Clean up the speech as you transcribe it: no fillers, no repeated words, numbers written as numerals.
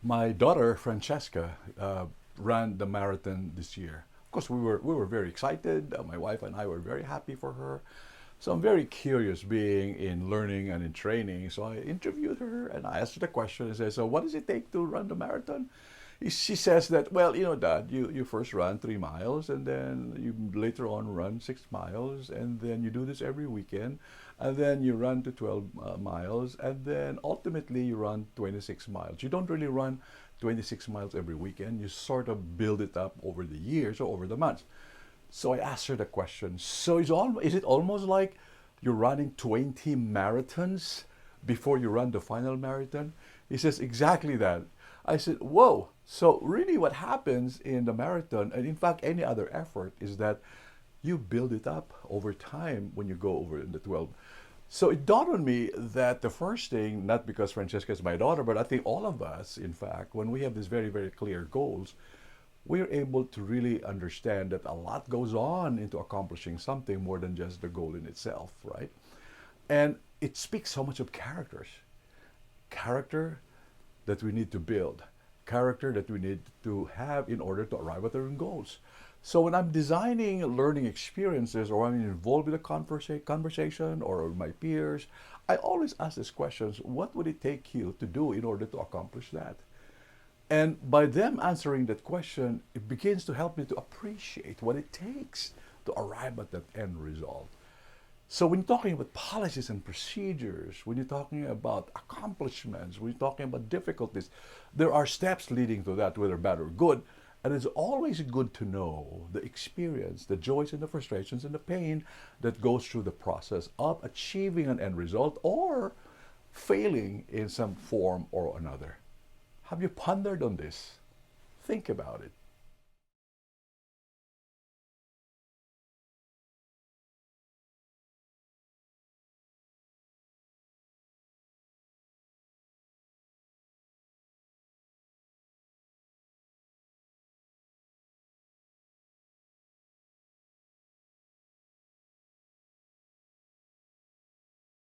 My daughter Francesca ran the marathon this year. Of course, we were very excited. My wife and I were very happy for her. So I'm very curious, being in learning and in training. So I interviewed her and I asked her the question. I said, "So what does it take to run the marathon?" She says that, "Well, Dad, you first run 3 miles, and then you later on run 6 miles, and then you do this every weekend, and then you run to 12 miles, and then ultimately you run 26 miles. You don't really run 26 miles every weekend. You sort of build it up over the years or over the months." So I asked her the question. So is it almost like you're running 20 marathons before you run the final marathon? He says, "Exactly that." I said, "Whoa." So really what happens in the marathon, and in fact any other effort, is that you build it up over time when you go over in the 12. So it dawned on me that the first thing, not because Francesca is my daughter, but I think all of us, in fact, when we have these very, very clear goals, we're able to really understand that a lot goes on into accomplishing something more than just the goal in itself, right? And it speaks so much of character that we need to build, character that we need to have in order to arrive at our own goals. So when I'm designing learning experiences, or I'm involved with a conversation or with my peers, I always ask these questions: what would it take you to do in order to accomplish that? And by them answering that question, it begins to help me to appreciate what it takes to arrive at that end result. So when you're talking about policies and procedures, when you're talking about accomplishments, when you're talking about difficulties, there are steps leading to that, whether bad or good. And it's always good to know the experience, the joys and the frustrations and the pain that goes through the process of achieving an end result or failing in some form or another. Have you pondered on this? Think about it.